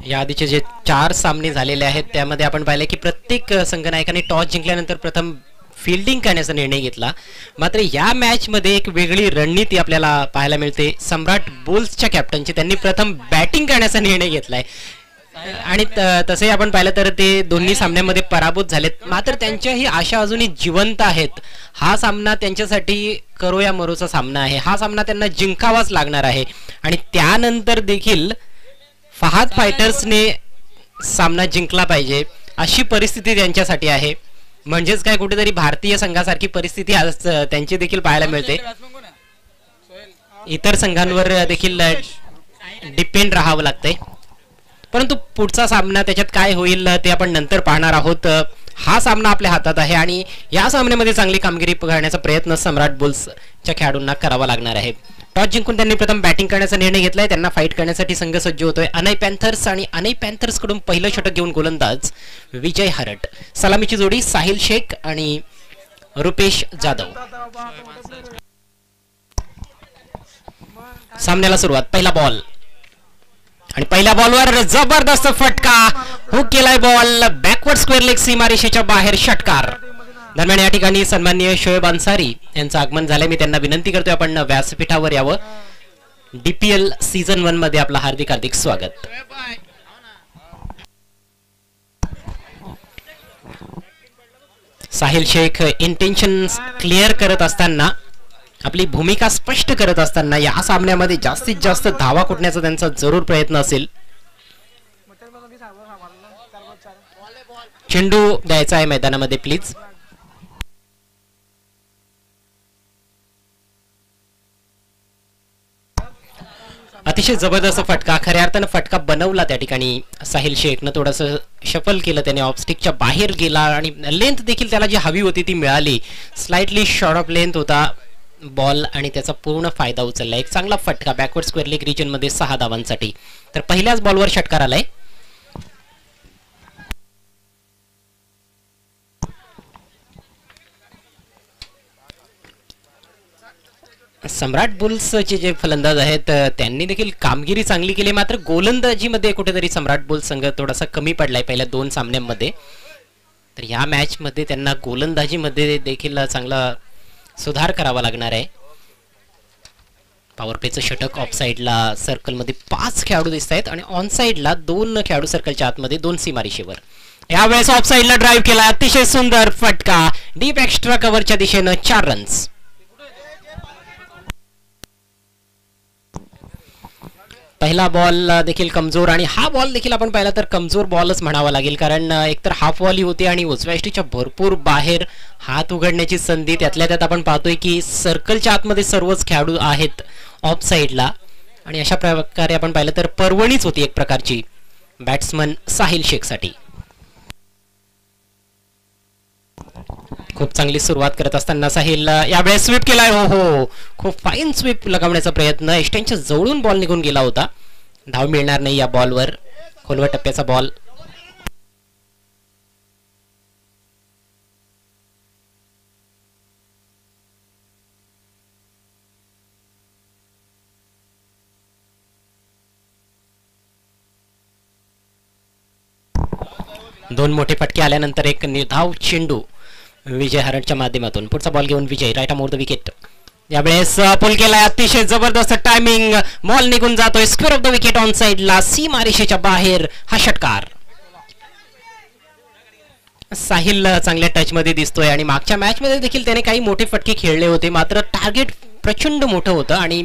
या आधीचे जे 4 सामने झालेले आहेत त्यामध्ये आपण पाहिले की प्रत्येक संघनायकाने टॉस जिंकल्यानंतर प्रथम फिल्डिंग करण्याचा निर्णय घेतला. मात्र या मॅच मध्ये एक वेगळी रणनीती आपल्याला पाहायला मिळते. सम्राट बुल्सच्या कॅप्टनची त्यांनी प्रथम बॅटिंग करण्याचा निर्णय घेतलाय आणि तसे आपण पाहिलं तर ते दोन्ही सामन्यांमध्ये पराभूत झालेत. मात्र त्यांच्याही आशा अजूनही जिवंत आहेत. हा सामना त्यांच्यासाठी करो या मरोचा सामना आहे. हा सामना त्यांना जिंकावाच लागणार आहे आणि त्यानंतर देखील फहाद फायटर्सने सामना जिंकला पाहिजे अशी परिस्थिती त्यांच्यासाठी आहे. म्हणजेच काय कुठेतरी भारतीय संघासारखी परिस्थिती आज त्यांची देखील पाहायला मिळते. इतर संघांवर देखील डिपेंड राहावं लागतंय. परंतु पुढचा सामना त्याच्यात काय होईल ते आपण नंतर पाहणार आहोत. हा सामना आपल्या हातात आहे आणि या सामन्यामध्ये चांगली कामगिरी करण्याचा प्रयत्न सम्राट बुल्सच्या खेळाडूंना करावा लागणार आहे. टॉस जिंकून त्यांनी प्रथम बॅटिंग करण्याचा निर्णय घेतलाय. त्यांना फाईट करण्यासाठी संघ सज्ज होतोय. अनई पॅन्थर्स आणि अनई पॅन्थर्स कडून पहिलं षटक घेऊन गोलंदाज विजय हरट. सलामीची जोडी साहिल शेख आणि रुपेश जाधव. सामन्याला सुरुवात. पहिला बॉल आणि पहिल्या बॉलवर जबरदस्त फटका. हुक केलाय बॉल. बॅकवर्ड स्क्वेअर लेग सीमारेषेच्या बाहेर षटकार. दरम्यान या ठिकाणी सन्माननीय शोएब अन्सारी यांचं आगमन झालंय. मी त्यांना विनंती करतोय आपण व्यासपीठावर यावं. DPL सीझन 1 मध्ये आपलं हार्दिक हार्दिक स्वागत. साहिल शेख इंटेन्शन क्लिअर करत असताना, आपली भूमिका स्पष्ट करत असताना या सामन्यामध्ये जास्तीत जास्त धावा कुटण्याचा त्यांचा जरूर प्रयत्न असेल. चेंडू द्यायचा आहे मैदानामध्ये प्लीज. अतिशय जबरदस्त फटका. खऱ्या अर्थानं फटका बनवला त्या ठिकाणी साहिल शेखनं. थोडंसं शफल केलं त्याने, ऑफस्टिकच्या बाहेर गेला आणि लेंथ देखील त्याला जी हवी होती ती मिळाली. स्लाइटली शॉर्ट ऑफ लेंथ होता बॉल आणि त्याचा पूर्ण फायदा उचलला. एक चांगला फटका बॅकवर्ड स्क्वेअर लेग रिजन मध्ये 6 धावांसाठी. तर पहिल्याच बॉलवर षटकार आलाय. सम्राट बुल्सचे जे फलंदाज आहेत त्यांनी देखील कामगिरी चांगली केली. मात्र गोलंदाजीमध्ये कुठेतरी सम्राट बुल्स संघ थोडासा कमी पडलाय पहिल्या 2 सामन्यांमध्ये. तर या मॅच मध्ये त्यांना गोलंदाजीमध्ये देखील चांगला सुधार करावा लागणार आहे. पॉवर प्लेचं षटक. ऑफ साइडला सर्कलमध्ये 5 खेळाडू दिसत आहेत आणि ऑन साइडला 2 खेळाडू सर्कलच्या आतमध्ये 2 सीमारेषेवर. यावेळेस ऑफ साइडला ड्राईव्ह केला. अतिशय सुंदर फटका. डीप एक्स्ट्रा कव्हरच्या दिशेनं 4 रन्स. पहिला बॉल देखील कमजोर आणि हा बॉल देखील आपण पाहिला तर कमजोर बॉलच म्हणावा लागेल. कारण एकतर हाफ वॉली होती आणि उजव्या यष्टीच्या भरपूर बाहेर हात उघडण्याची संधी. त्यातल्या त्यात आपण पाहतोय की सर्कलच्या आतमध्ये सर्वच खेळाडू आहेत ऑफ साइडला आणि अशा प्रकारे आपण पाहिलं तर पर्वणीच होती एक प्रकारची बॅट्समन साहिल शेखसाठी. खूप चांगली सुरुवात करत असताना साहिल यावेळेस स्वीप केलाय. हो, खूप फाईन स्वीप लगावण्याचा प्रयत्न. एस्टेनच्या जवळून बॉल निघून गेला होता. धाव मिळणार नाही या बॉलवर. खोलवर टप्प्याचा बॉल. दोन मोठे फटके आल्यानंतर एक निर्धाव चेंडू विजय हरटच्या माध्यमातून. पुढचा बॉल घेऊन विजय राईट मोर द विकेट. यावेळेस पुल केलाय. अतिशय जबरदस्त टायमिंग. बॉल निघून जातोय square of the wicket on साइडला सीमारेषेच्या बाहेर. हा षटकार. साहिल चांगल्या टच मध्ये दिसतोय आणि मागच्या मॅच मध्ये देखील त्याने काही मोठे फटके खेळले होते. मात्र टार्गेट प्रचंड मोठं होतं आणि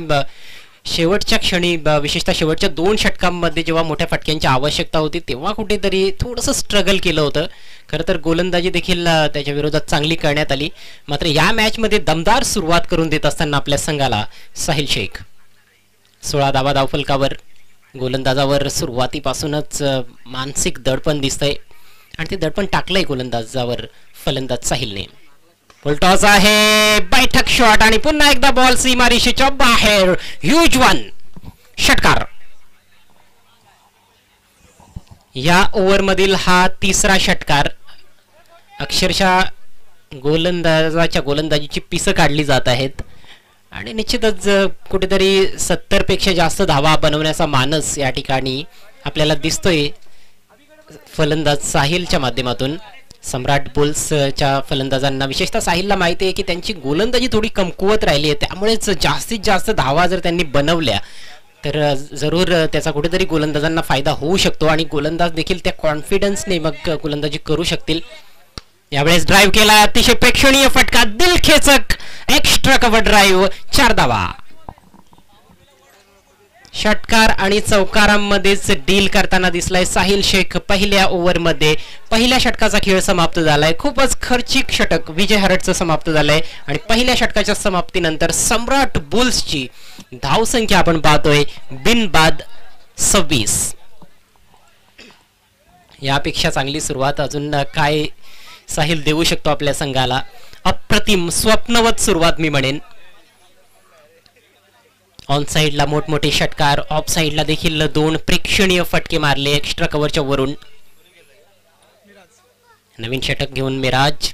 शेवटच्या क्षणी विशेषतः शेवटच्या 2 षटकांमध्ये जेव्हा मोठ्या फटक्यांची आवश्यकता होती तेव्हा कुठेतरी थोडंसं स्ट्रगल केलं होतं. खरं तर गोलंदाजी देखील त्याच्या विरोधात चांगली करण्यात आली. मात्र या मॅच मध्ये दमदार सुरुवात करून देत असताना आपल्या संघाला साहिल शेख. 16 धावा धावफलकावर. गोलंदाजावर सुरुवातीपासूनच मानसिक दडपण दिसतंय आणि ते दडपण टाकलंय गोलंदाजावर फलंदाज साहिलने. फुलटॉस आहे. बैठक शॉट आणि पुन्हा एकदा बॉल सीमारेषेच्या बाहेर. Huge one. षटकार. या ओव्हर मधील हा 3रा षटकार. अक्षरशः गोलंदाजाच्या गोलंदाजीची पिसं काढली जात आहेत आणि निश्चितच कुठेतरी 70 पेक्षा जास्त धावा बनवण्याचा मानस या ठिकाणी आपल्याला दिसतोय फलंदाज साहिलच्या माध्यमातून. सम्राट बुल्सच्या फलंदाजांना विशेषतः साहिलला माहिती आहे की त्यांची गोलंदाजी थोडी कमकुवत राहिली आहे, त्यामुळेच जास्तीत जास्त धावा जर त्यांनी बनवल्या तर जरूर त्याचा कुठेतरी गोलंदाजांना फायदा होऊ शकतो आणि गोलंदाज देखील त्या कॉन्फिडन्सने मग गोलंदाजी करू शकतील. यावेळेस ड्राईव्ह केला, अतिशय प्रेक्षणीय फटका, दिलखेचक एक्स्ट्रा कव्हर ड्राईव्ह, 4 धावा. षटकार आणि चौकारांमध्येच डील करताना दिसलाय साहिल शेख. पहिल्या ओव्हरमध्ये पहिल्या षटकाचा खेळ समाप्त झालाय. खूपच खर्चिक षटक विजय हरटचं समाप्त झालंय आणि पहिल्या षटकाच्या समाप्तीनंतर सम्राट बुल्सची धावसंख्या आपण पाहतोय बिनबाद 26. यापेक्षा चांगली सुरुवात अजून काय साहिल देऊ शकतो आपल्या संघाला? अप्रतिम स्वप्नवत सुरुवात मी म्हणेन. ऑन साइडला मोठमोठे षटकार, ऑफ साइडला देखील 2 प्रेक्षणीय फटके मारले एक्स्ट्रा कव्हरच्या वरून. नवीन षटक घेऊन मिराज.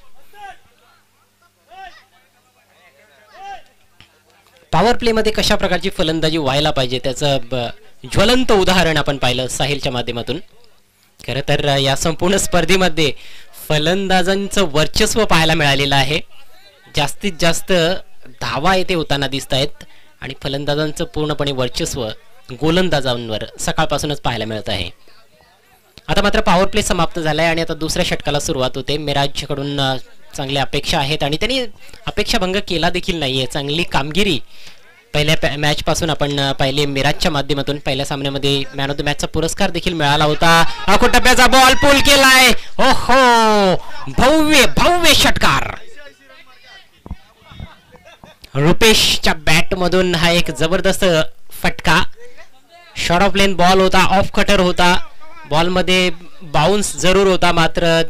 पॉवर प्ले मध्ये कशा प्रकारची फलंदाजी व्हायला पाहिजे त्याचं ज्वलंत उदाहरण आपण पाहिलं साहिलच्या माध्यमातून. खरं तर या संपूर्ण स्पर्धेमध्ये फलंदाजांचं वर्चस्व पाहायला मिळालेलं आहे. जास्तीत जास्त धावा येथे होताना दिसत आहेत आणि फलंदाजांचं पूर्णपणे वर्चस्व गोलंदाजांवर सकाळपासूनच पाहायला मिळत आहे. आता मात्र पॉवर प्ले समाप्त झालाय आणि आता दुसऱ्या षटकाला सुरुवात होते. मिराजकडून चांगल्या अपेक्षा आहेत आणि त्यांनी अपेक्षा भंग केला देखील नाहीये. चांगली कामगिरी पहिल्या मॅच पासून आपण पाहिले मिराजच्या माध्यमातून. पहिल्या सामन्यामध्ये मॅन ऑफ द मॅचचा पुरस्कार देखील मिळाला होता. आखो टप्प्याचा बॉल पुल केलाय. ओहो, भव्य भव्य षटकार. रुपेशच्या बॅट मधून हा एक जबरदस्त फटका. शॉर्ट ऑफ लेन बॉल होता, ऑफ कटर होता, बॉल मध्ये बाउन्स जरूर होता, मात्र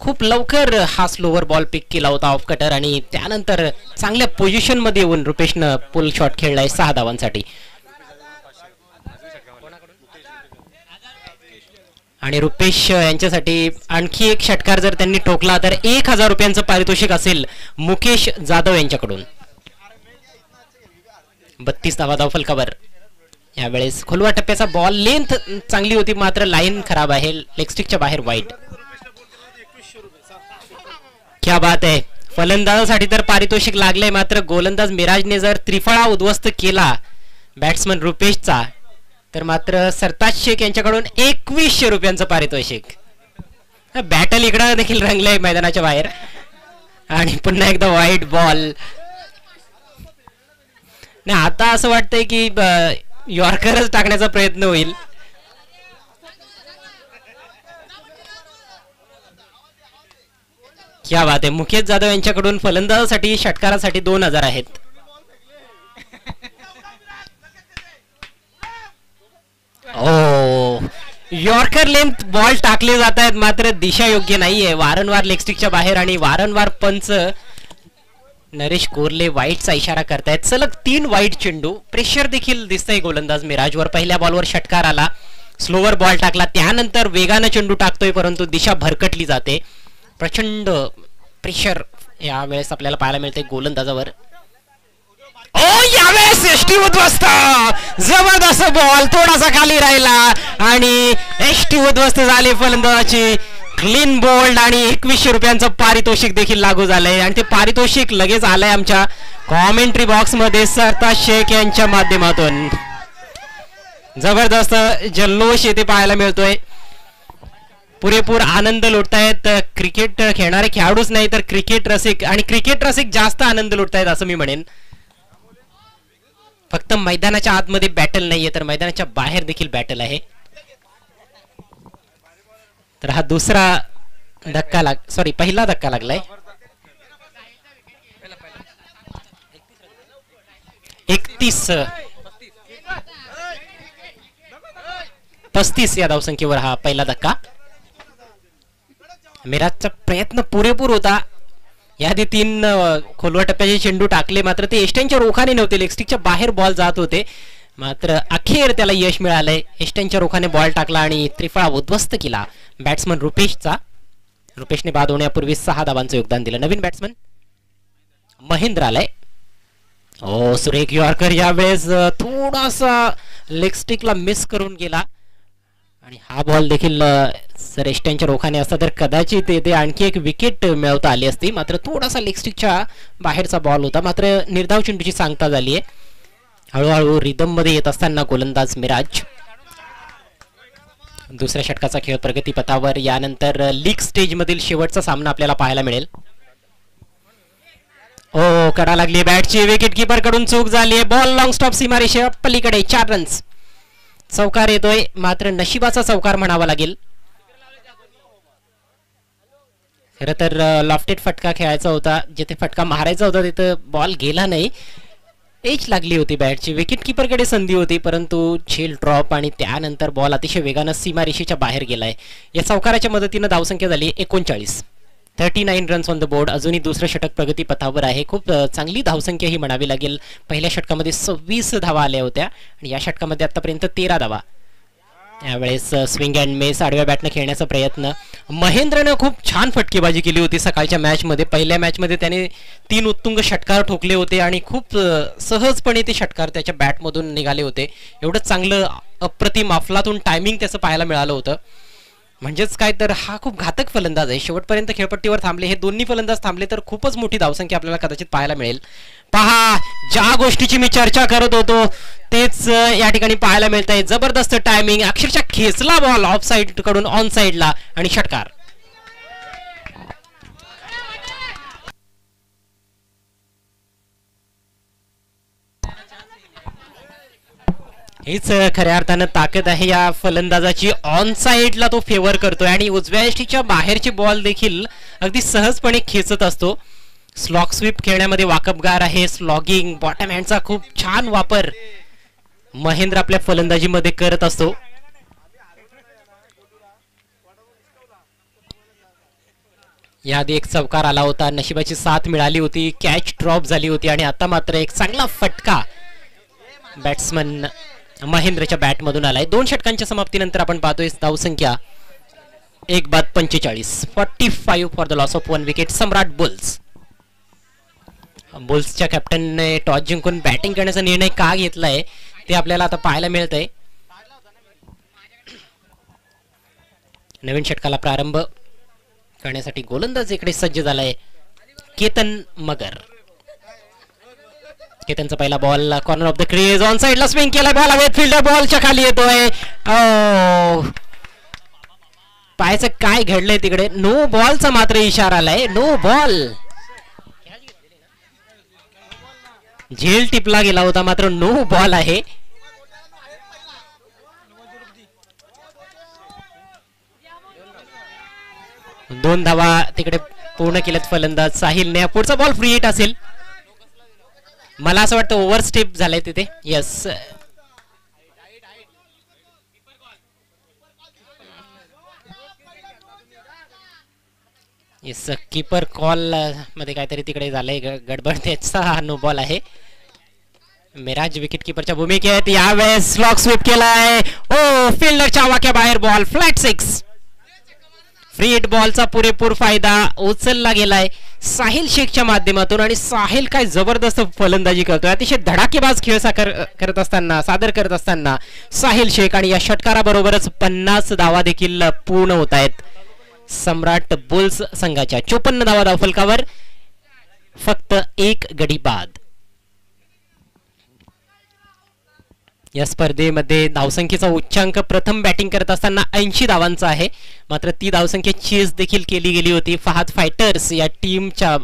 खूप लवकर हा स्लोवर बॉल पिक केला होता ऑफ कटर आणि त्यानंतर चांगल्या पोझिशन मध्ये येऊन रुपेशनं पुल शॉट खेळलाय 6 धावांसाठी. आणि रुपेश यांच्यासाठी आणखी एक षटकार जर त्यांनी ठोकला तर 1000 रुपयांचं पारितोषिक असेल मुकेश जाधव यांच्याकडून. 32 धावा धावफलकावर. यावेळेस खोलवा टप्प्याचा बॉल, लेंथ चांगली होती मात्र लाईन खराब आहे, लेगस्टिकच्या बाहेर वाईड. क्या बात आहे. फलंदाजासाठी तर पारितोषिक लागले, मात्र गोलंदाज मिराजने जर त्रिफळा उद्ध्वस्त केला बॅट्समन रुपेशचा तर मात्र सरताज शेख यांच्याकडून 2100 रुपयांचं पारितोषिक. बॅटल इकडं देखील रंगलंय मैदानाच्या बाहेर आणि पुन्हा एकदा वाईट बॉल. नाही, आता असं वाटतंय की यॉर्करच टाकण्याचा प्रयत्न होईल. क्या बात आहे. मुकेश जाधव यांच्याकडून फलंदाजासाठी षटकारासाठी 2000 आहेत. ओ, यॉर्कर लेंथ बॉल टाकले जात आहेत मात्र दिशा योग्य नाहीये. वारंवार लेगस्टिकच्या बाहेर आणि वारंवार पंच नरेश कोरले वाईटचा इशारा करतायत. सलग 3 वाईट चेंडू. प्रेशर देखील दिसतंय गोलंदाज मिराजवर. पहिल्या बॉलवर षटकार आला, स्लोवर बॉल टाकला, त्यानंतर वेगानं चेंडू टाकतोय परंतु दिशा भरकटली जाते. प्रचंड प्रेशर यावेळेस आपल्याला पाहायला मिळते गोलंदाजावर. ओ, यावेळेस एसटी उद्ध्वस्त. जबरदस्त बॉल थोडासा खाली राहिला आणि एसटी उद्ध्वस्त झाली फलंदाजाची. क्लीन बोल्ड आणि 2100 रुपयांचं पारितोषिक देखील लागू झालंय आणि ते पारितोषिक लगेच आलंय आमच्या कॉमेंट्री बॉक्स मध्ये सरताज शेख यांच्या माध्यमातून. जबरदस्त जल्लोष येथे पाहायला मिळतोय. पुरेपूर आनंद लुटतायत क्रिकेट खेळणारे खेळाडूच नाही तर क्रिकेट रसिक, आणि क्रिकेट रसिक जास्त आनंद लुटतायत असं मी म्हणेन. फक्त मैदानाच्या आतमध्ये बॅटल नाहीये तर मैदानाच्या बाहेर देखील बॅटल आहे. तर हा दुसरा धक्का पहिला धक्का लागलाय. 35 या धावसंख्येवर हा पहिला धक्का. मिराजचा प्रयत्न पुरेपूर होता. याआधी 3 खोलवा टप्प्याचे चेंडू टाकले मात्र ते एस्टनच्या रोखाने नव्हते, लेगस्टिकच्या बाहेर बॉल जात होते, मात्र अखेर त्याला यश मिळालंय. एस्टनच्या रोखाने बॉल टाकला आणि त्रिफळा उद्ध्वस्त केला बॅट्समन रुपेशचा. रुपेशने बाद होण्यापूर्वी 6 धावांचं योगदान दिलं. नवीन बॅट्समन महेंद्र आलाय. ओ, सुरेख यॉर्कर यावेळेस थोडासा लेगस्टिकला मिस करून गेला आणि हा बॉल देखील रेस्टनच्या रोखाने असता तर कदाचित ते आणखी एक विकेट मिळवता आली असती, मात्र थोडासा लेग स्टिकच्या बाहेरचा बॉल होता. मात्र निर्धाव चेंडूची सांगता झाली आहे. हळूहळू रिदम मध्ये येत असताना गोलंदाज मिराज. दुसऱ्या षटकाचा खेळ प्रगतीपथावर. यानंतर लीग स्टेज मधील शेवटचा सामना आपल्याला पाहायला मिळेल. ओ कडा लागली बॅटची, विकेट किपर कडून चूक झाली आहे. बॉल लॉंग स्टॉप सीमारेषे पलीकडे. 4 रन्स. चौकार येतोय, मात्र नशिबाचा चौकार म्हणावा लागेल. खरं तर लॉफ्टेड फटका खेळायचा होता, जिथे फटका मारायचा होता तिथं बॉल गेला नाही. एज लागली होती बॅटची. विकेट किपरकडे संधी होती, परंतु झेल ड्रॉप आणि त्यानंतर बॉल अतिशय वेगानं सीमारेषेच्या बाहेर गेलाय. या चौकाराच्या मदतीनं धावसंख्या झाली 39. 39 रन्स ऑन द बोर्ड. अजूनही दुसरं षटक प्रगतीपथावर आहे. खूप चांगली धावसंख्या ही म्हणावी लागेल. पहिल्या षटकामध्ये 26 धावा आल्या होत्या आणि या षटकामध्ये आतापर्यंत 13 धावा. यावेळेस स्विंग अँड मिस, आडव्या बॅटनं खेळण्याचा प्रयत्न. महेंद्रनं खूप छान फटकेबाजी केली होती सकाळच्या मॅचमध्ये. पहिल्या मॅचमध्ये त्याने 3 उत्तुंग षटकार ठोकले होते आणि खूप सहजपणे ते षटकार त्याच्या बॅटमधून निघाले होते. एवढं चांगलं अप्रतिम अफलातून टायमिंग त्याचं पाहायला मिळालं होतं. म्हणजेच काय तर हा खूप घातक फलंदाज आहे. शेवटपर्यंत खेळपट्टीवर थांबले हे दोन्ही फलंदाज थांबले तर खूपच मोठी धावसंख्या आपल्याला कदाचित पाहायला मिळेल. पहा, ज्या गोष्टीची मी चर्चा करत होतो तेच या ठिकाणी पाहायला मिळत आहे. जबरदस्त टायमिंग, अक्षरशः खेचला बॉल ऑफ साइड कडून ऑन साइडला आणि षटकार. हेच खऱ्या अर्थानं ताकद आहे या फलंदाजाची. ऑन साइडला तो फेवर करतोय आणि उजव्या यष्टीच्या बाहेरचे बॉल देखील अगदी सहजपणे खेचत असतो. स्लॉग स्वीप खेळण्यामध्ये वाकबगार आहे. स्लॉगिंग, बॉटम हँडचा खूप छान वापर महेंद्र आपल्या फलंदाजीमध्ये करत असतो. याआधी एक चौकार आला होता, नशिबाची साथ मिळाली होती, कॅच ड्रॉप झाली होती आणि आता मात्र एक चांगला फटका बॅट्समन महेंद्रच्या बॅटमधून आलाय. 2 षटकांच्या समाप्तीनंतर आपण पाहतोय धावसंख्या 1/45. 45 for the loss of 1 wicket. Samrat bulls. बुल्सच्या कॅप्टनने टॉस जिंकून बॅटिंग करण्याचा निर्णय का घेतलाय ते आपल्याला आता पाहायला मिळतंय. नवीन षटकाला प्रारंभ करण्यासाठी गोलंदाज इकडे सज्ज झालाय केतन मगर. केतनचा पहिला ball corner of the crease, on साइडला स्विंग केला. बॉल हवेत, फिल्डर बॉलच्या खाली येतोय. पाहायचं काय घडलंय तिकडे. नो बॉलचा मात्र इशारा आलाय. No ball. झेल टिपला गेला होता, मात्र नो बॉल आहे. दोन धावा तिकडे पूर्ण केल्यात फलंदाज साहिलने. पुढचा बॉल फ्री हिट असेल. मला असं वाटतं ओव्हर स्टेप झालंय तिथे. येस, येस, कीपर कॉल मध्ये काहीतरी तिकडे झालंय गडबड, त्याचा नो बॉल आहे. मिराज विकेट किपरच्या भूमिकेत. यावेळेस स्लॉग स्वीप केलाय. ओ, फिल्डरच्या वाक्या बाहेर बॉल. फ्लॅट 6. फ्री हिट बॉलचा पुरेपूर फायदा उचलला गेलाय साहिल शेखच्या माध्यमातून आणि साहिल काय जबरदस्त फलंदाजी करतोय. अतिशय धडाकेबाज खेळ सादर करत असताना साहिल शेख आणि या षटकाराबरोबरच 50 धावा देखील पूर्ण होत आहेत सम्राट बुल्स संघाच्या. 54 धावा धावफलकावर, फक्त 1 गडी बाद. या स्पर्धेमध्ये धावसंख्येचा उच्चांक प्रथम बॅटिंग करत असताना 80 धावांचा आहे. मात्र ती धावसंख्या चेस देखील केली गेली होती फहाद फायटर्स या टीमच्या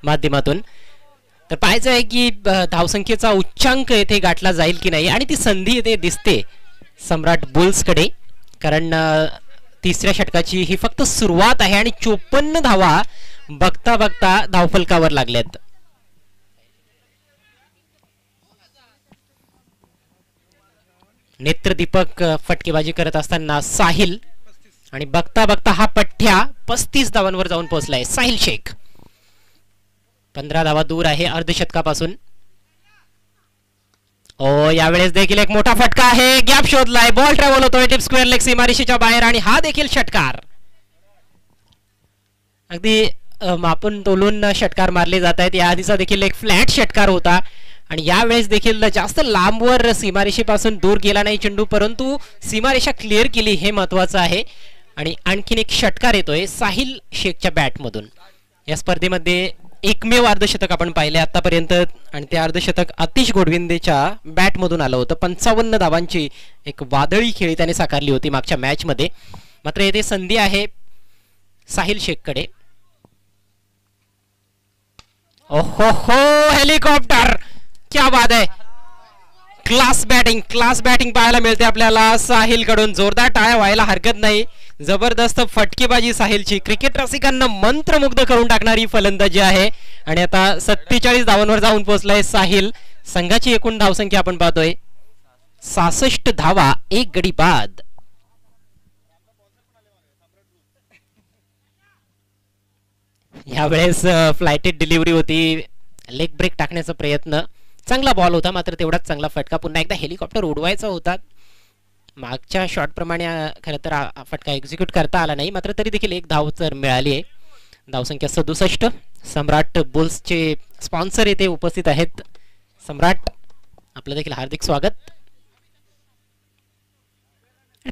माध्यमातून. तर पाहायचं आहे की धावसंख्येचा उच्चांक येथे गाठला जाईल की नाही आणि ती संधी येथे दिसते सम्राट बुल्सकडे, कारण तिसऱ्या षटकाची ही फक्त सुरुवात आहे आणि 54 धावा बघता बघता धावफलकावर लागल्यात. नेत्रदीपक फटकेबाजी करत असताना साहिल आणि बघता बघता हा पठ्ठ्या 35 धावांवर जाऊन पोहोचलाय. साहिल शेख 15 धावा दूर आहे अर्धशतकापासून. ओ, यावेळेस देखील एक मोठा फटका आहे. गॅप शोधलाय. बॉल ट्रॅव्हल होतोय टिप स्क्वेअर लेग सीमारेषेच्या बाहेर आणि हा देखील षटकार. अगदी मापून तोलून षटकार मारले जात आहेत. या आधीचा देखील एक फ्लॅट षटकार होता आणि यावेळेस देखील जास्त लांबवर सीमारेषेपासून दूर गेला नाही चेंडू, परंतु सीमारेषा क्लिअर केली हे महत्वाचं आहे. आणि आणखीन एक षटकार येतोय साहिल शेखच्या बॅटमधून. या स्पर्धेमध्ये एकमेव अर्धशतक आपण पाहिले आतापर्यंत आणि ते अर्धशतक आतिश गोडविंदेच्या बॅटमधून आलं होतं. 55 धावांची एक वादळी खेळी त्याने साकारली होती मागच्या मॅचमध्ये. मात्र येथे संधी आहे साहिल शेखकडे. ओहो हो, हेलिकॉप्टर, क्या बात आहे. क्लास बॅटिंग पाहायला मिळते आपल्याला साहिल कडून. जोरदार टाळ्या व्हायला हरकत नाही. जबरदस्त फटकेबाजी साहिलची, क्रिकेट रसिकांना मंत्रमुग्ध करून टाकणारी फलंदाजी आहे. आणि आता 47 धावांवर जाऊन पोहोचलाय साहिल. संघाची एकूण धावसंख्या आपण पाहतोय 66 धावा, 1 गडी बाद. यावेळेस फ्लायटेड डिलिव्हरी होती, लेग ब्रेक टाकण्याचा प्रयत्न. चांगला बॉल होता, मात्र तेवढाच चांगला फटका. पुन्हा एकदा हेलिकॉप्टर उडवायचा होता. मागच्या शॉट प्रमाणे खरं तर फटका एक्झिक्यूट करता आला नाही, मात्र तरी देखील 1 धाव तर मिळाली आहे. धावसंख्या 67. सम्राट बुल्सचे स्पॉन्सर येथे उपस्थित आहेत. सम्राट, आपलं देखील हार्दिक स्वागत.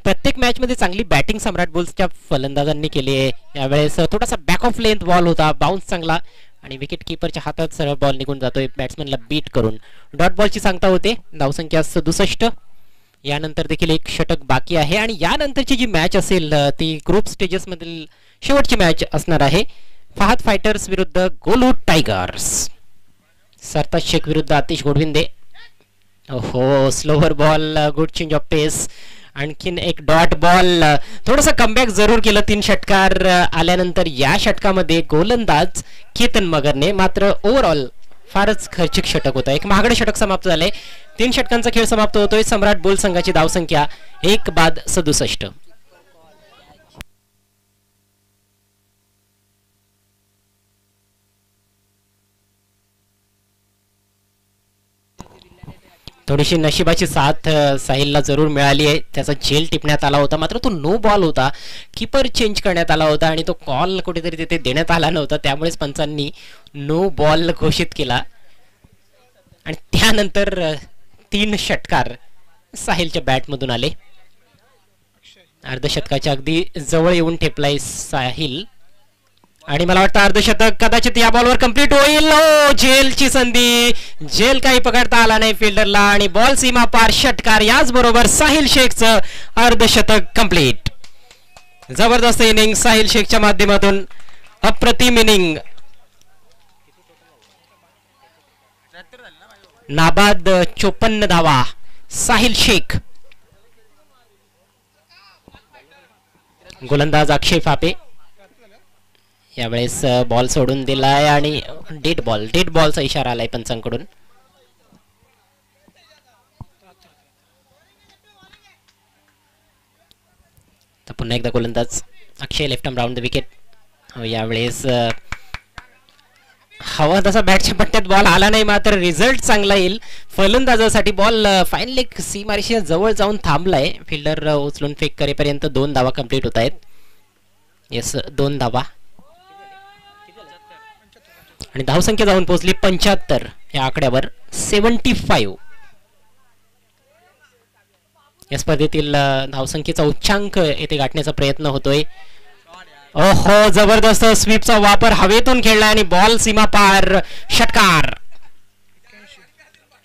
प्रत्येक मॅच मध्ये चांगली बॅटिंग सम्राट बुल्सच्या फलंदाजांनी केली आहे. यावेळेस थोडासा बॅक ऑफ लेंथ बॉल होता, बाउन्स चांगला आणि विकेट किपरच्या हातात सरळ बॉल निघून जातोय बॅट्समॅनला बीट करून. डॉट बॉलची सांगता होते. धावसंख्या 67. यानंतर देखील 1 षटक बाकी आहे आणि यानंतरची जी मॅच असेल ती ग्रुप स्टेजेस मधील शेवटची मॅच असणार आहे. फहाद फायटर्स विरुद्ध गोलू टायगर्स. सरताज शेख विरुद्ध आतिश गोडविंदे. हो, slower ball, good change of pace. आणखीन एक डॉट बॉल. थोडंसं कमबॅक जरूर केलं 3 षटकार आल्यानंतर या षटकामध्ये गोलंदाज केतन मगरने. मात्र ओव्हरऑल फारच खर्चिक षटक होतं. एक महागडे षटक समाप्त झाले. 3 षटकांचा खेळ समाप्त होतोय. सम्राट बुल संघाची धावसंख्या 1 बाद 67. थोडीशी नशिबाची साथ साहिलला जरूर मिळाली आहे. त्याचा झेल टिपण्यात आला होता, मात्र तो नो बॉल होता. कीपर चेंज करण्यात आला होता आणि तो कॉल कुठेतरी तिथे देण्यात आला नव्हता, त्यामुळेच पंचांनी नो बॉल घोषित केला. आणि त्यानंतर 3 षटकार साहिलच्या बॅटमधून आले. अर्धशतकाच्या अगदी जवळ येऊन ठेपलाय साहिल आणि मला वाटतं अर्धशतक कदाचित या बॉलवर कंप्लीट होईल. झेलची संधी, झेल काही पकडता आला नाही फिल्डरला आणि बॉल सीमा पार षटकार. याच बरोबर साहिल शेखचं अर्धशतक कंप्लीट. जबरदस्त इनिंग साहिल शेखच्या माध्यमातून, अप्रतिम इनिंग. नाबाद 54 धावा साहिल शेख. गोलंदाज अक्षय फापे यावेळेस बॉल सोडून दिलाय आणि डेड बॉलचा इशारा आलाय पंचांकडून. तर पुन्हा एकदा गोलंदाज Akshay, left arm round the wicket. यावेळेस हवा तसा बॅटच्या पट्ट्यात बॉल आला नाही, मात्र रिझल्ट चांगला येईल फलंदाजासाठी. बॉल फायनली सीमारेषेच्या जवळ जाऊन थांबलाय. फिल्डर उचलून फेक करेपर्यंत 2 धावा कंप्लीट होत आहेत. येस, 2 धावा आणि धावसंख्या जाऊन पोहोचली 75 या आकड्यावर. 75 या स्पर्धेतील धावसंख्येचा उच्चांक येथे गाठण्याचा प्रयत्न होतोय. ओहो, जबरदस्त स्वीपचा वापर हवेतून खेळला आणि बॉल सीमा पार षटकार.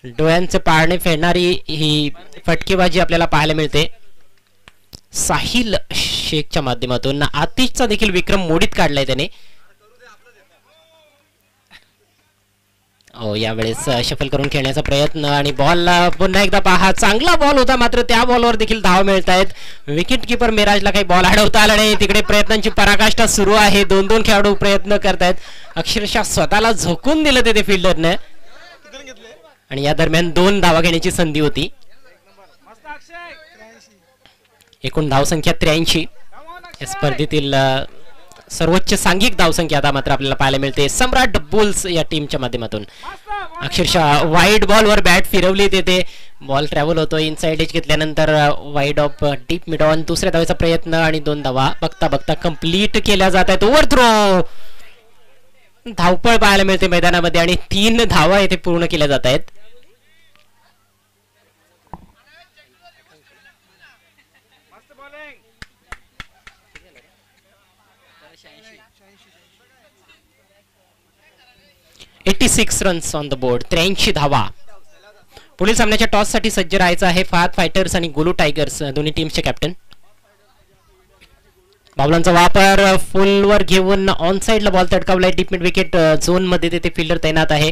डोळ्यांचे पारणे फेडणारी ही फटकेबाजी आपल्याला पाहायला मिळते साहिल शेखच्या माध्यमातून. आतिशचा देखील विक्रम मोडीत काढलाय त्याने. यावेळेस शफल करून खेळण्याचा प्रयत्न आणि बॉल पुन्हा एकदा पहा, चांगला बॉल होता, मात्र त्या बॉलवर देखील धाव मिळत आहेत. विकेट किपर मिराजला काही बॉल अडवता आला नाही. तिकडे प्रयत्नांची पराकाष्ठा सुरू आहे. 2-2 खेळाडू प्रयत्न करतायत. अक्षरशः स्वतःला झोकून दिलं तिथे फिल्डरने आणि या दरम्यान 2 धावा घेण्याची संधी होती. एकूण धावसंख्या 83. या स्पर्धेतील सर्वोच्च सांघिक धावसंख्या आता मात्र आपल्याला पाहायला मिळते सम्राट बुल्स या टीमच्या माध्यमातून. अक्षरशः वाईड बॉलवर बॅट फिरवली तेथे बॉल ट्रॅव्हल होतो. इनसाइड एज घेतल्यानंतर wide of deep mid on. दुसऱ्या धावेचा प्रयत्न आणि 2 धावा बघता बघता कंप्लीट केल्या जात आहेत. ओव्हर थ्रो, धावपळ पाहायला मिळते मैदानामध्ये आणि 3 धावा येथे पूर्ण केल्या जात आहेत. 86 रन्स ऑन द बोर्ड, 83 धावा. पुढील सामन्याच्या टॉस साठी सज्ज राहायचं आहे फहाद फायटर्स आणि गोलू टायगर्स दोन्ही टीमचे कॅप्टन. बावलांचा वापर फुलवर घेऊन ऑन साइडला बॉल तडकावलाय. डीप मिड विकेट झोन मध्ये तिथे फिल्डर तैनात आहे.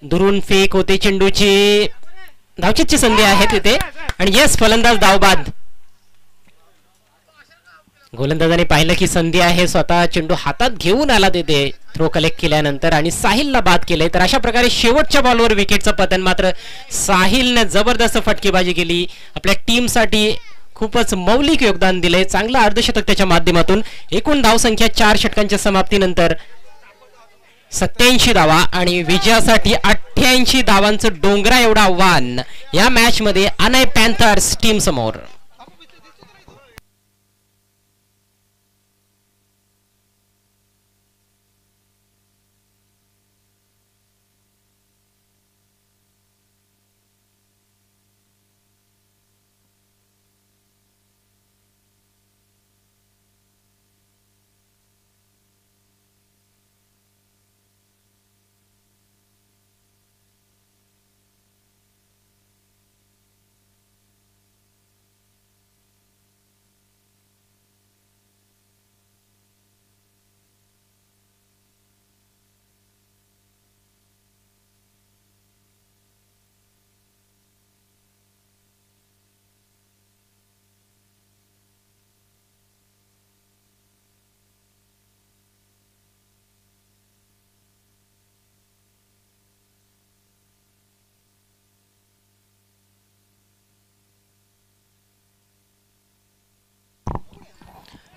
दुरून फेक होते चेंडूची, धावचीची संधी आहे तिथे आणि यस फलंदाज धावबाद. गोलंदाजाने पाहिलं की संधी आहे, स्वतः चेंडू हातात घेऊन आला तिथे थ्रो कलेक्ट केल्यानंतर आणि साहिलला बाद केलंय. तर अशा प्रकारे शेवटच्या बॉलवर विकेटचं पतन. मात्र साहिलने जबरदस्त फटकेबाजी केली, आपल्या टीमसाठी खूपच मौलिक योगदान दिले. चांगलं अर्धशतक त्याच्या माध्यमातून. एकूण धावसंख्या 4 षटकांच्या समाप्तीनंतर 87 धावा आणि विजयासाठी 88 धावांचं डोंगरा एवढं आव्हान या मॅच मध्ये अनाय पॅन्थर्स टीम समोर.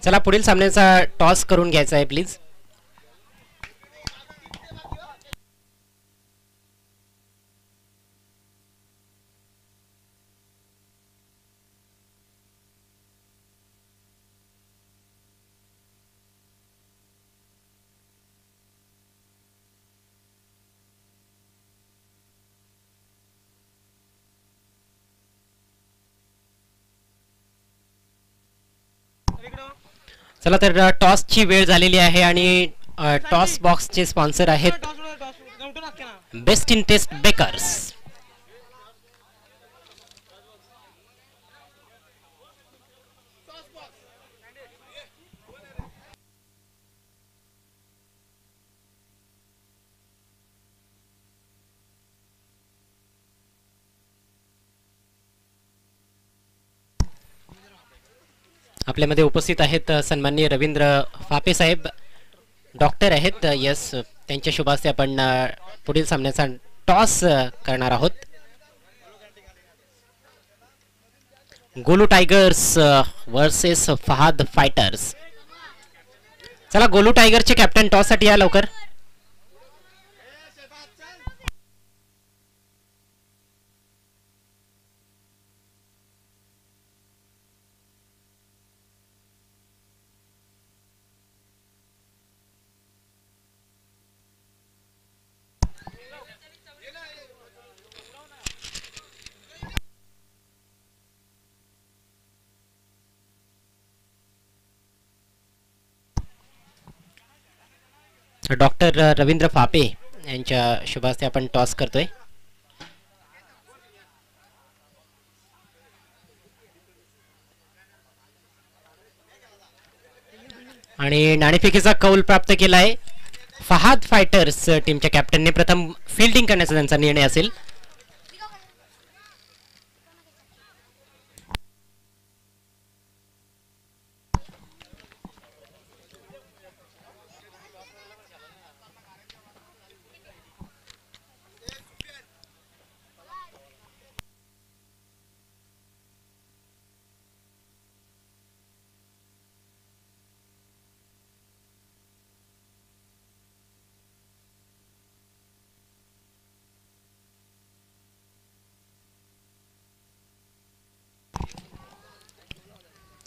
चला पुढील सामन्याचा टॉस करून घ्यायचा आहे प्लीज. चला तर टॉसची वेळ झालेली आहे आणि टॉस बॉक्सचे स्पॉन्सर आहेत बेस्ट इन टेस्ट बेकर्स. आपल्यामध्ये उपस्थित आहेत सन्माननीय रवींद्र फापे साहेब, डॉक्टर आहेत. यस, त्यांच्या शुभ हस्ते आपण पुढील सामन्याचा टॉस करणार आहोत. Golu tigers versus Fahad fighters. चला गोलू टायगरचे कॅप्टन टॉस साठी या लवकर. डॉक्टर रवींद्र फापे यांच्या शुभ हस्ते आपण टॉस करतोय. आणि नाणेफेकीचा कौल प्राप्त केलाय फहाद फायटर्स टीमच्या कॅप्टनने. प्रथम फिल्डिंग करण्याचा त्यांचा निर्णय असेल.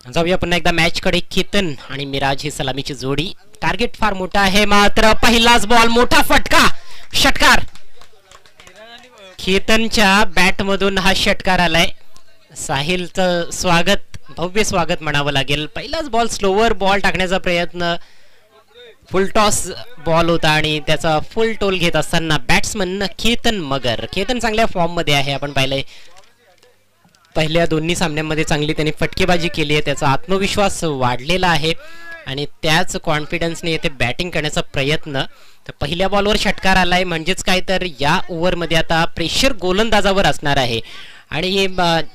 जाऊया पुन्हा एकदा मॅच कडे. केतन आणि मिराज ही सलामीची जोडी. टार्गेट फार मोठा आहे, मात्र पहिलाच बॉल मोठा फटका, षटकार. केतनच्या बॅट मधून हा षटकार आलाय. साहिलचं स्वागत भव्य स्वागत म्हणावं लागेल. पहिलाच बॉल स्लोवर बॉल टाकण्याचा प्रयत्न, फुल टॉस बॉल होता आणि त्याचा फुल टोल घेत असताना बॅट्समन केतन मगर. केतन चांगल्या फॉर्म मध्ये आहे. आपण पाहिलंय पहिल्या दोन्ही सामन्यांमध्ये चांगली त्यांनी फटकेबाजी केली आहे. त्याचा आत्मविश्वास वाढलेला आहे आणि त्याच कॉन्फिडन्सने येथे बॅटिंग करण्याचा प्रयत्न. तर पहिल्या बॉलवर षटकार आलाय म्हणजेच काय तर या ओव्हरमध्ये आता प्रेशर गोलंदाजावर असणार आहे आणि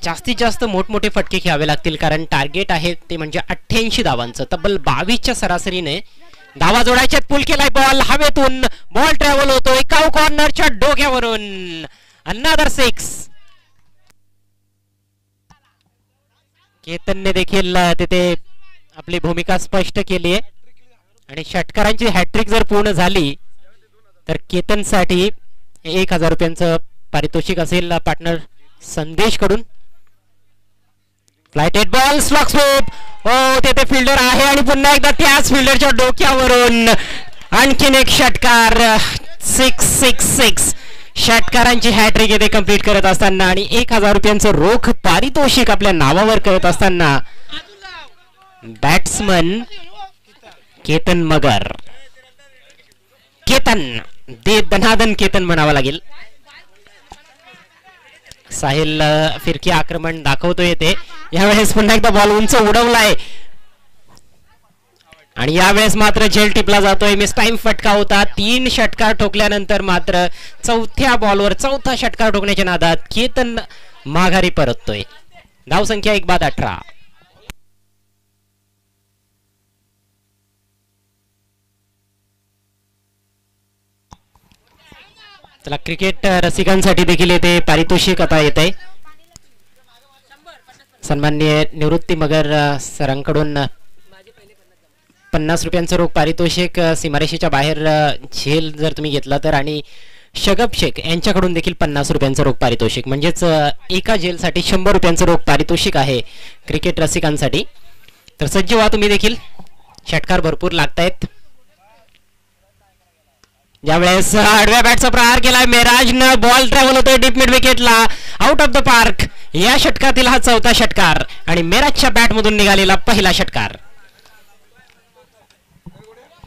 जास्तीत जास्त मोठमोठे फटके घ्यावे लागतील कारण टार्गेट आहे ते म्हणजे 88 धावांचं. तब्बल 22च्या सरासरीने धावा जोडायच्यात. पुल केलाय बॉल हवेतून, बॉल ट्रॅव्हल होतोय काऊ कॉर्नरच्या डोक्यावरून. अनदर 6. केतनने देखील तिथे आपली भूमिका स्पष्ट केली आहे आणि षटकारांची हॅट्रिक जर पूर्ण झाली तर केतनसाठी 1000 रुपयांचं पारितोषिक असेल पार्टनर संदेश कडून. Flighted ball slog sweep. हो तेथे फिल्डर आहे आणि पुन्हा एकदा त्याच फिल्डरच्या डोक्यावरून आणखीन एक षटकार. 666 षटकारांची हॅट्रिक येथे कंप्लीट करत असताना आणि 1000 रुपयांचं रोख पारितोषिक आपल्या नावावर करत असताना बॅट्समन केतन मगर. केतन दे धनादन केतन म्हणावं लागेल. साहिल फिरकी आक्रमण दाखवतोय येते. यावेळेस पुन्हा एकदा बॉल उंच उडवलाय आणि यावेळेस मात्र झेल टिपला जातोय. मिस टाइम फटका होता. 3 षटकार ठोकल्यानंतर मात्र चौथ्या बॉलवर चौथा षटकार ठोकण्याच्या नादात केतन माघारी परततोय. धावसंख्या 1/18. चला क्रिकेट रसिकांसाठी देखील येते पारितोषिक आता येत आहे. सन्माननीय निवृत्ती मगर सरांकडून 50 रुपयांचं रोख पारितोषिक, सीमारेषेच्या बाहेर झेल जर तुम्ही घेतला तर, आणि शगब शेख यांच्याकडून देखील 50 रुपयांचं रोख पारितोषिक. म्हणजेच एका झेलसाठी 100 रुपयांचं रोख पारितोषिक आहे क्रिकेट रसिकांसाठी. तर सज्ज व्हा तुम्ही देखील. षटकार भरपूर लागतायत. ज्यावेळेस आडव्या बॅटचा प्रहार केलाय मेराजनं, बॉल ट्रॅव्हल होतोय डीप मिड विकेटला, आउट ऑफ द पार्क. या षटकातील हा चौथा षटकार आणि मेराजच्या बॅटमधून निघालेला पहिला षटकार.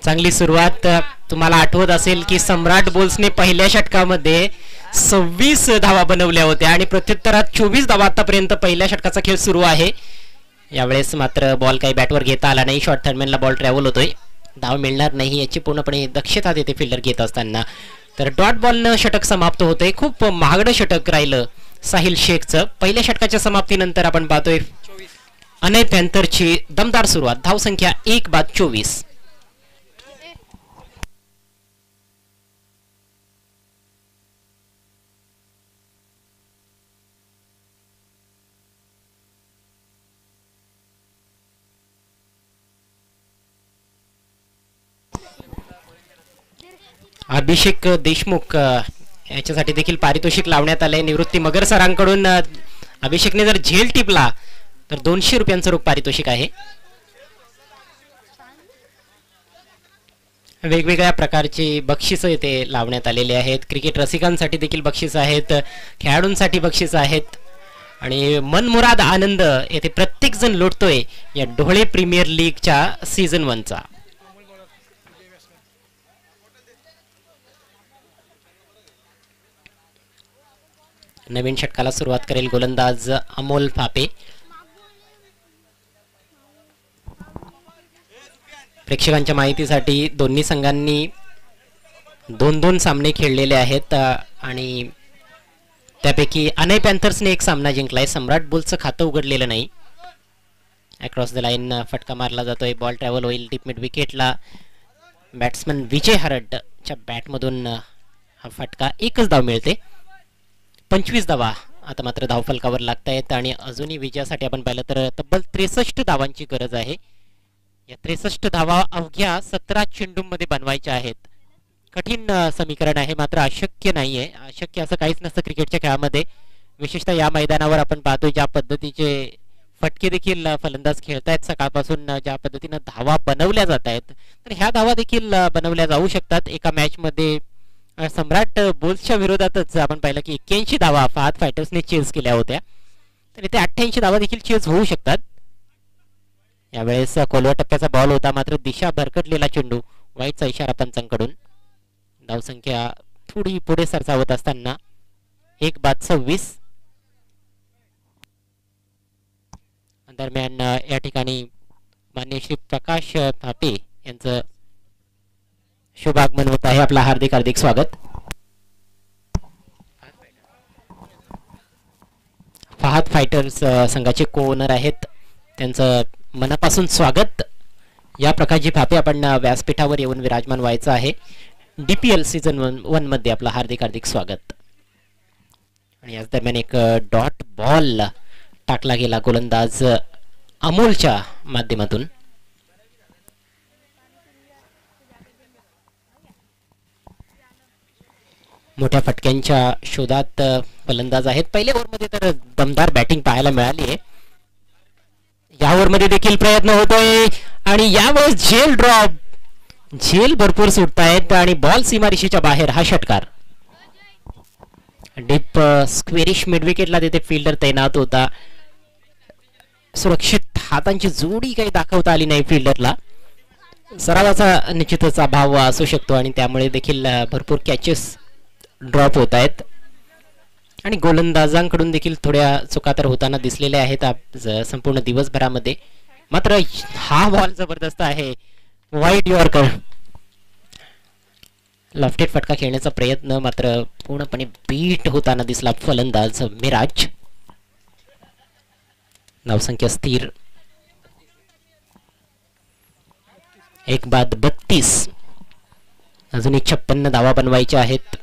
चांगली सुरुवात. तुम्हाला आठवत असेल की सम्राट बुल्सने पहिल्या षटकामध्ये 26 धावा बनवल्या होत्या आणि प्रत्युत्तरात 24 धावा आतापर्यंत पहिल्या षटकाचा खेळ सुरू आहे. यावेळेस मात्र बॉल काही बॅटवर घेता आला नाही. शॉर्ट थर्डमॅनला बॉल ट्रॅव्हल होतोय. धाव मिळणार नाही याची पूर्णपणे दक्षता देते फिल्डर घेत असताना. तर डॉट बॉलनं षटक समाप्त होतंय. खूप महागडं षटक राहिलं साहिल शेखचं. पहिल्या षटकाच्या समाप्तीनंतर आपण पाहतोय अनय पॅन्थरची दमदार सुरुवात. धावसंख्या 1/24. अभिषेक देशमुख याच्यासाठी देखील पारितोषिक लावण्यात आलंय निवृत्ती मगर सरांकडून. अभिषेकने जर झेल टिपला तर 200 रुपयांचं रोख पारितोषिक आहे. वेगवेगळ्या प्रकारची बक्षिसं इथे लावण्यात आलेली आहेत. क्रिकेट रसिकांसाठी देखील बक्षिस आहेत, खेळाडूंसाठी बक्षिस आहेत आणि मनमुराद आनंद येथे प्रत्येक जण लुटतोय या ढोळे प्रीमियर लीगच्या सीझन 1चा. नवीन षटकाला सुरुवात करेल गोलंदाज अमोल फापे. प्रेक्षकांच्या माहितीसाठी दोन्ही संघांनी 2-2 सामने खेळलेले आहेत आणि त्यापैकी अनय पॅन्थर्सने एक सामना जिंकलाय. सम्राट बुल्सचं खातं उघडलेलं नाही. अक्रॉस द लाईन फटका मारला जातोय. बॉल ट्रॅव्हल होईल डीप मिड विकेटला. बॅट्समन विजय हरडच्या बॅटमधून हा फटका. एकच धाव मिळते. 25 धावा आता मात्र धावफलकावर लागतायत आणि अजूनही विजयासाठी आपण पाहिलं तर तब्बल 63 धावांची गरज आहे. या 63 धावा अवघ्या 17 चेंडूंमध्ये बनवायच्या आहेत. कठीण समीकरण आहे मात्र अशक्य नाहीये. अशक्य असं काहीच नसतं क्रिकेटच्या खेळामध्ये. विशेषतः या मैदानावर आपण पाहतोय ज्या पद्धतीचे फटके देखील फलंदाज खेळतायत सकाळपासून, ज्या पद्धतीनं धावा बनवल्या जात आहेत, तर ह्या धावा देखील बनवल्या जाऊ शकतात. एका मॅच मध्ये सम्राट बुल्सच्या विरोधातच आपण पाहिलं की 81 धावा फहाद फायटर्सने चेज केल्या होत्या. तर इथे 88 धावा देखील चेज होऊ शकतात. यावेळेस कोलवा टप्प्याचा बॉल होता, मात्र दिशा भरकटलेला चेंडू, वाईटचा इशारा पंचांकडून. धावसंख्या थोडी पुढे सरसावत असताना 1:26 दरम्यान या ठिकाणी मान्य श्री प्रकाश थापे यांचं शुभ आगमन होत आहे. आपला हार्दिक हार्दिक स्वागत. फहाद फायटर्स संघाचे को ओनर आहेत, त्यांचं मनापासून स्वागत. या प्रकारची थापे आपण व्यासपीठावर येऊन विराजमान व्हायचं आहे. DPL सीझन 1 मध्ये आपलं हार्दिक हार्दिक स्वागत. आणि याच दरम्यान एक डॉट बॉल टाकला गेला गोलंदाज अमोलच्या माध्यमातून. मोठ्या फटक्यांच्या शोधात फलंदाज आहेत. पहिल्या ओव्हरमध्ये तर दमदार बॅटिंग पाहायला मिळाली आहे. या ओव्हरमध्ये देखील प्रयत्न होतोय आणि यावेळेस झेल भरपूर सुटतायत आणि बॉल सीमारेषेच्या बाहेर. हा षटकार डीप स्क्वेरिश मिड विकेटला तिथे फिल्डर तैनात होता. सुरक्षित हातांची जोडी काही दाखवता आली नाही फिल्डरला. सरावाचा निश्चितच अभाव असू शकतो आणि त्यामुळे देखील भरपूर कॅचेस ड्रॉप होत आहेत आणि गोलंदाजांकडून देखील थोड्या चुका तर होताना दिसलेल्या आहेत संपूर्ण दिवसभरामध्ये. मात्र हा बॉल जबरदस्त आहे, वाईट यॉर्कर. लेफ्टेड फटका खेळण्याचा प्रयत्न मात्र पूर्णपणे बीट होताना दिसला फलंदाज मिराज. धावसंख्या स्थिर 1:32. अजूनही 56 धावा बनवायच्या आहेत.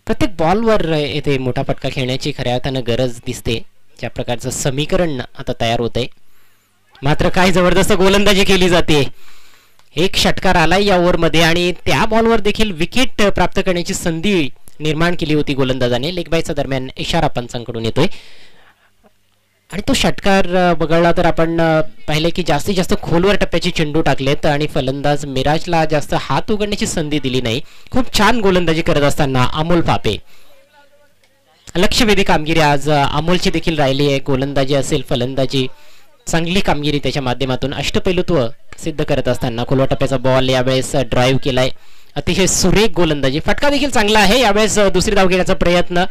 प्रत्येक बॉलवर येथे मोठा फटका खेळण्याची खऱ्या अर्थानं गरज दिसते. ज्या प्रकारचं समीकरण आता तयार होतंय. मात्र काय जबरदस्त गोलंदाजी केली जाते. एक षटकार आलाय या ओव्हरमध्ये आणि त्या बॉलवर देखील विकेट प्राप्त करण्याची संधी निर्माण केली होती गोलंदाजाने. लेग बायचा दरम्यान इशारा पंचांकडून येतोय आणि तो षटकार बघळला तर आपण पाहिले की जास्तीत जास्त खोलवर टप्प्याचे चेंडू टाकलेत आणि फलंदाज मिराजला जास्त हात उघडण्याची संधी दिली नाही. खूप छान गोलंदाजी करत असताना अमोल फापे. लक्षवेधी कामगिरी आज अमोलची देखील राहिली आहे. गोलंदाजी असेल फलंदाजी चांगली कामगिरी त्याच्या माध्यमातून अष्टपैलुत्व सिद्ध करत असताना. खोलवा टप्प्याचा बॉल यावेळेस ड्राईव्ह केलाय. अतिशय सुरेख गोलंदाजी. फटका देखील चांगला आहे. यावेळेस दुसरी धाव घेण्याचा प्रयत्न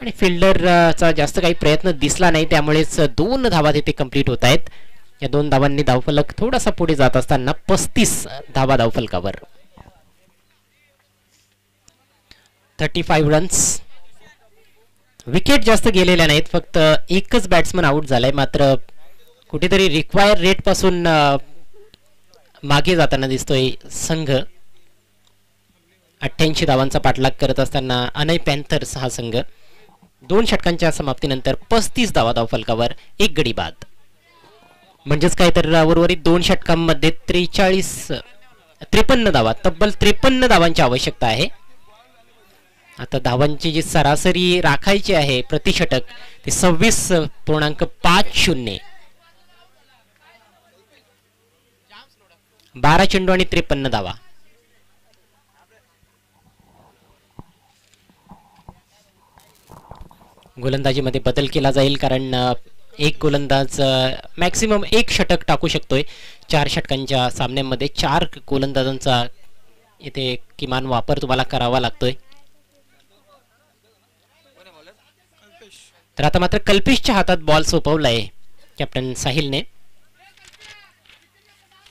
आणि फिल्डरचा जास्त काही प्रयत्न दिसला नाही, त्यामुळेच 2 धावा तिथे कंप्लीट होत आहेत. या 2 धावांनी धावफलक थोडासा पुढे जात असताना 35 धावा धावफलकावर. 35 रन्स. विकेट जास्त गेलेल्या नाहीत, फक्त एकच बॅट्समन आउट झालाय. मात्र कुठेतरी रिक्वायर रेट पासून मागे जाताना दिसतोय संघ. 88 धावांचा पाठलाग करत असताना अनय पॅन्थर्स हा संघ. 2 षटकांच्या समाप्तीनंतर 35 धावा धावफलकावर, 1 गडी बाद. म्हणजेच काय तर उर्वरित 2 षटकांमध्ये 53 धावा, तब्बल 53 धावांची आवश्यकता आहे. आता धावांची जी सरासरी राखायची आहे प्रति षटक ते 26.50. 12 चेंडू आणि 53 धावा. गोलंदाजीमध्ये बदल केला जाईल कारण एक गोलंदाज मॅक्सिमम 1 षटक टाकू शकतोय. 4 षटकांच्या सामन्यामध्ये 4 गोलंदाजांचा इथे किमान वापर तुम्हाला करावा लागतोय. तर आता मात्र कल्पेशच्या हातात बॉल सोपवलाय कॅप्टन साहिलने.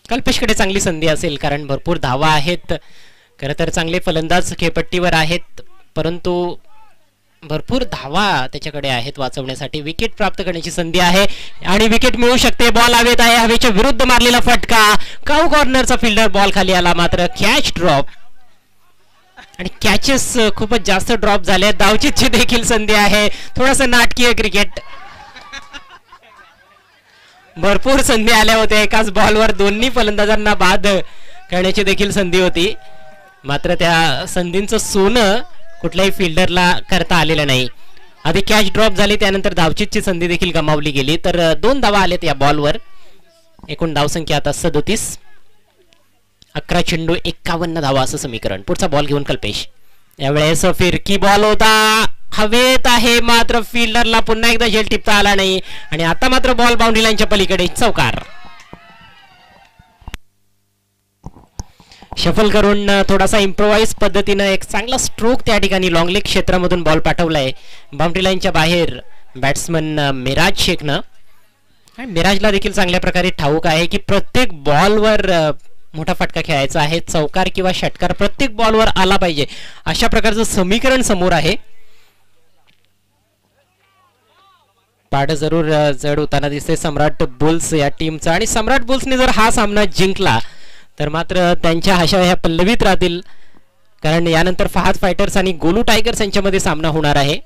कल्पेशकडे चांगली संधी असेल कारण भरपूर धावा आहेत. खरं तर चांगले फलंदाज खेळपट्टीवर आहेत, परंतु भरपूर धावा त्याच्याकडे आहेत वाचवण्यासाठी. विकेट प्राप्त करण्याची संधी आहे आणि विकेट मिळू शकते. बॉल हवेत आहे. हवेच्या विरुद्ध मारलेला फटका. काऊ कॉर्नरचा फिल्डर बॉल खाली आला, मात्र कॅच ड्रॉप. आणि कॅचेस खूपच जास्त ड्रॉप झाले. धावचीतची देखील संधी आहे. थोडस नाटकीय क्रिकेट. भरपूर संधी आल्या होत्या. एकाच बॉलवर दोन्ही फलंदाजांना बाद करण्याची देखील संधी होती, मात्र त्या संधींचं सोनं कुठल्याही फिल्डरला करता आलेलं नाही. आधी कॅच ड्रॉप झाली, त्यानंतर धावचीतची संधी देखील गमावली गेली. तर 2 धावा आल्यात या बॉलवर. एकूण धावसंख्या आता 37. 11 चेंडू 51 धावा असं समीकरण. पुढचा बॉल घेऊन कल्पेश. यावेळेस फिरकी बॉल होता हवेत आहे, मात्र फिल्डरला पुन्हा एकदा झेल टिपता आला नाही आणि आता मात्र बॉल बाउंड्री लाईनच्या पलीकडे चौकार. शफल करून थोडासा इम्प्रोवाइज पद्धतीनं एक चांगला स्ट्रोक त्या ठिकाणी लॉंग लेग क्षेत्रामधून बॉल पाठवलाय बाउंड्री लाईनच्या बाहेर बॅट्समन मिराज शेखनं. मिराजला देखील चांगल्या प्रकारे ठाऊक आहे की प्रत्येक बॉलवर मोठा फटका खेळायचा आहे, चौकार किंवा षटकार प्रत्येक बॉलवर आला पाहिजे अशा प्रकारचं समीकरण समोर आहे. पाठ जरूर जड होताना दिसते सम्राट बुल्स या टीमचा आणि सम्राट बुल्सने जर हा सामना जिंकला तर मात्र त्यांच्या आशा ह्या पल्लवीत राहतील, कारण यानंतर फहाद फायटर्स आणि गोलू टायगर्स यांच्यामध्ये सामना होणार आहे.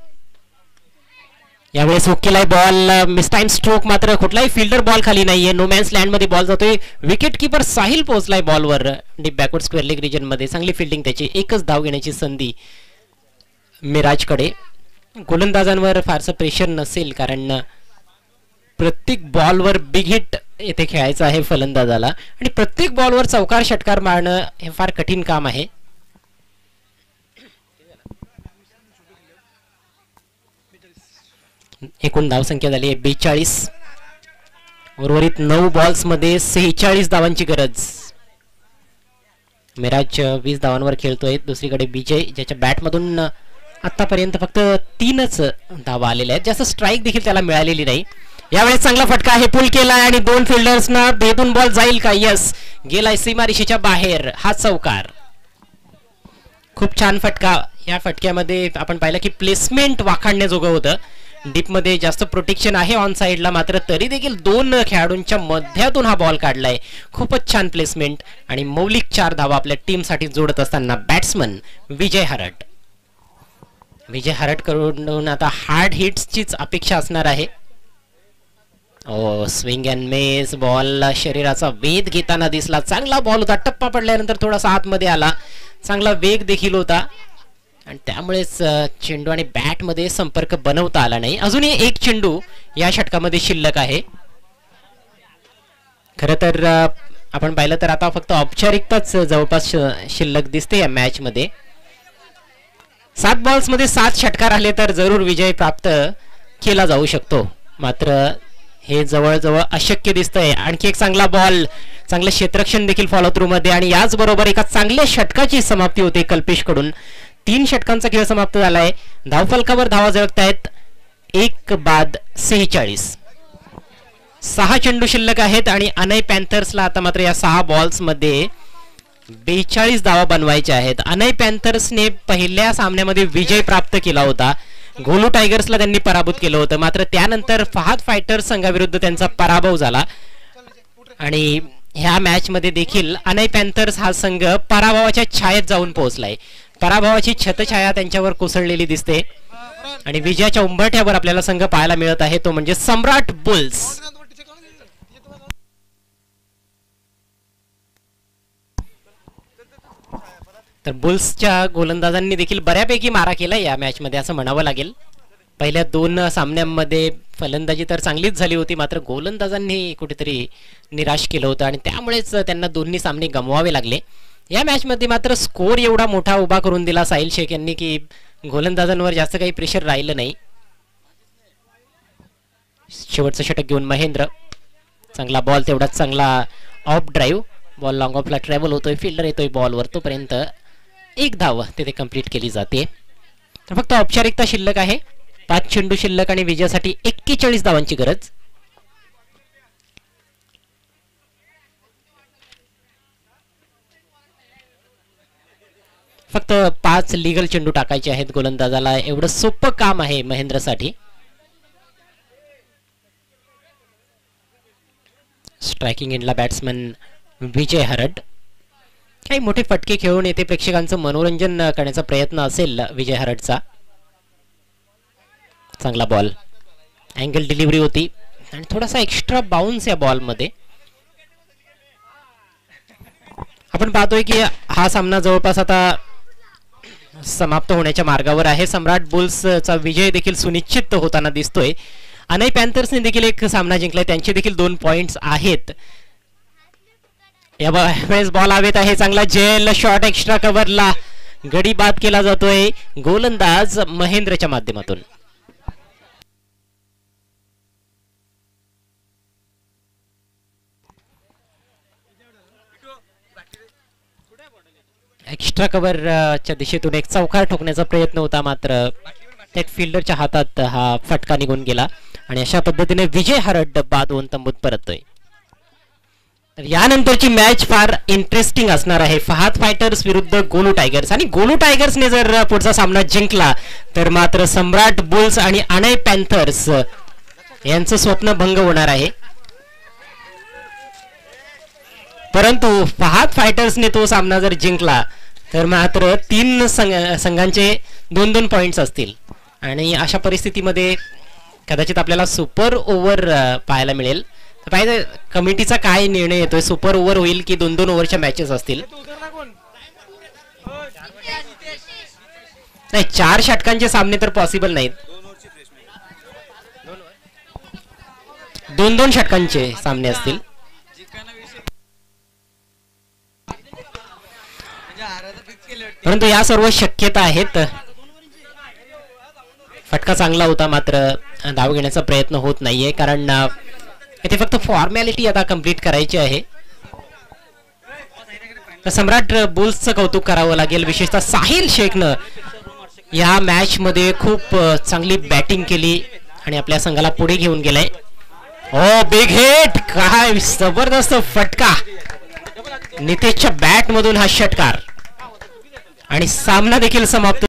यावेळेस हुक्केलाय बॉल, मिसटाइम स्ट्रोक, मात्र कुठलाही फिल्डर बॉल खाली नाहीये. नो मॅन्स लँड मध्ये बॉल जातोय. विकेट किपर साहिल पोहोचलाय बॉलवर deep backward square leg region मध्ये. चांगली फिल्डिंग त्याची, एकच धाव घेण्याची संधी मिराजकडे. गोलंदाजांवर फारसं प्रेशर नसेल कारण प्रत्येक बॉलवर बिग हिट येथे खेळायचं आहे फलंदाजाला आणि प्रत्येक बॉलवर चौकार षटकार मारणं हे फार कठीण काम आहे. एकूण धावसंख्या झाली आहे 42. उर्वरित 9 बॉल्स मध्ये 46 धावांची गरज. मिराज 20 धावांवर खेळतोय. दुसरीकडे विजय ज्याच्या बॅटमधून आतापर्यंत फक्त 3च धावा आलेल्या आहेत, जास्त स्ट्राईक देखील त्याला मिळालेली नाही. यावेळेस चांगला फटका आहे, पुल केला आणि 2 फिल्डर्सना भेदून बॉल जाईल का? यस, गेलाय सीमारेषेच्या बाहेर. हा चौकार. खूप छान फटका. या फटक्यामध्ये आपण पाहिलं की प्लेसमेंट वाखाणण्याजोगं होतं. डीप मध्ये जास्त प्रोटेक्शन आहे ऑन साइडला, मात्र तरी देखील 2 खेळाडूंच्या मध्यातून हा बॉल काढलाय. खूपच छान प्लेसमेंट आणि मौलिक 4 धावा आपल्या टीमसाठी जोडत असताना बॅट्समन विजय हरट. विजय हरट कडून आता हार्ड हिट्सचीच अपेक्षा असणार आहे. स्विंग अँड मिस, बॉल शरीराचा वेध घेताना दिसला. चांगला बॉल होता, टप्पा पडल्यानंतर थोडासा आतमध्ये आला, चांगला वेग देखील होता आणि त्यामुळेच चेंडू आणि बॅट मध्ये संपर्क बनवता आला नाही. अजूनही एक चेंडू या षटकामध्ये शिल्लक आहे. खरं तर आपण पाहिलं तर आता फक्त औपचारिकताच जवळपास शिल्लक दिसते या मॅच मध्ये. 7 बॉल्स मध्ये 7 षटकार आले तर जरूर विजय प्राप्त केला जाऊ शकतो, मात्र हे जवळजवळ अशक्य दिसतंय. आणखी एक चांगला बॉल, चांगलं क्षेत्ररक्षण देखील फॉलो थ्रू मध्ये आणि याचबरोबर एका चांगल्या षटकाची समाप्ती होते कल्पेश कडून. 3 षटकांचा खेळ समाप्त झालाय. धावफलकावर धावा झळकतायत 1 बाद 46. 6 चेंडू शिल्लक आहेत आणि अनय पॅन्थर्सला आता मात्र या 6 बॉल्स मध्ये 42 धावा बनवायच्या आहेत. अनय पॅन्थर्सने पहिल्या सामन्यामध्ये विजय प्राप्त केला होता. गोलू टायगर्सला त्यांनी पराभूत केलं होतं, मात्र त्यानंतर फहाद फायटर्स संघाविरुद्ध त्यांचा पराभव झाला आणि ह्या मॅच मध्ये देखील अनय पॅन्थर्स हा संघ पराभवाच्या छायेत जाऊन पोहोचलाय. पराभवाची छतछाया त्यांच्यावर कोसळलेली दिसते आणि विजयाच्या उंबरठ्यावर आपल्याला संघ पाहायला मिळत आहे, तो म्हणजे सम्राट बुल्स. तर बुल्सच्या गोलंदाजांनी देखील बऱ्यापैकी मारा केला या मॅच मध्ये असं म्हणावं लागेल. पहिल्या 2 सामन्यांमध्ये फलंदाजी तर चांगलीच झाली होती, मात्र गोलंदाजांनी कुठेतरी निराश केलं होतं आणि त्यामुळेच त्यांना दोन्ही सामने गमवावे लागले. या मॅच मध्ये मात्र स्कोर एवढा मोठा उभा करून दिला साहिल शेख यांनी की गोलंदाजांवर जास्त काही प्रेशर राहिलं नाही. शेवटचं षटक घेऊन महेंद्र, चांगला बॉल, तेवढाच चांगला ऑफ ड्राईव्ह, बॉल लॉंग ऑफला ट्रॅव्हल होतोय, फिल्डर येतोय बॉलवर, तोपर्यंत 1 धाव तिथे कंप्लीट केली जाते. तर फक्त औपचारिकता शिल्लक आहे. 5 चेंडू शिल्लक आणि विजयासाठी 41 धावांची गरज. फक्त 5 लीगल चेंडू टाकायचे आहेत गोलंदाजाला, एवढं सोपं काम आहे महेंद्रसाठी. स्ट्रायकिंग एंडला बॅट्समन विजय हरट. काही मोठे फटके खेळून येथे प्रेक्षकांचं मनोरंजन करण्याचा प्रयत्न असेल विजय हरटचा. चांगला बॉल, अँगल डिलिव्हरी होती आणि थोडासा एक्स्ट्रा बाउन्स या बॉल मध्ये. आपण पाहतोय की हा सामना जवळपास आता समाप्त होण्याच्या मार्गावर आहे. सम्राट बुल्सचा विजय देखील सुनिश्चित होताना दिसतोय. अनय पॅन्थर्सने देखील एक सामना जिंकलाय, त्यांचे देखील 2 पॉइंट्स आहेत. यावेळेस बॉल हवेत आहे, चांगला जेल शॉट एक्स्ट्रा कव्हरला, गडी बाद केला जातोय गोलंदाज महेंद्रच्या माध्यमातून. एक्स्ट्रा कव्हरच्या दिशेतून एक चौकार ठोकण्याचा प्रयत्न होता, मात्र टेक फिल्डरच्या हातात हा फटका निघून गेला आणि अशा पद्धतीने विजय हरड बाद होऊन तंबूत परततोय. तर यानंतरची मॅच फार इंटरेस्टिंग असणार आहे. फहाद फायटर्स विरुद्ध गोलू टायगर्स. आणि गोलू टायगर्सने जर पुढचा सामना जिंकला तर मात्र सम्राट बुल्स आणि अनय पॅन्थर्स यांचं स्वप्न भंग होणार आहे. परंतु फहाद फायटर्सने तो सामना जर जिंकला तर मात्र 3 संघांचे 2-2 पॉइंट्स असतील आणि अशा परिस्थितीमध्ये कदाचित आपल्याला सुपर ओव्हर पाहायला मिळेल. पाहिजे कमिटीचा काय निर्णय येतोय, सुपर ओव्हर होईल की 2-2 ओव्हरच्या मॅचेस असतील. नाही, 4 षटकांचे सामने तर पॉसिबल नाहीत. 2-2 षटकांचे सामने असतील. परंतु या सर्व शक्यता आहेत. फटका चांगला होता, मात्र धाव घेण्याचा प्रयत्न होत नाहीये, कारण इथे फक्त फॉर्मॅलिटी आता कंप्लीट करायची आहे. सम्राट बुल्सचं कौतुक करावं लागेल, विशेषतः साहिल शेखनं या मॅच मध्ये खूप चांगली बॅटिंग केली आणि आपल्या संघाला पुढे घेऊन गेलाय. ओ बिग हिट, काय जबरदस्त फटका, नितेशच्या बॅट मधून हा षटकार आणि सामना देखील समाप्त.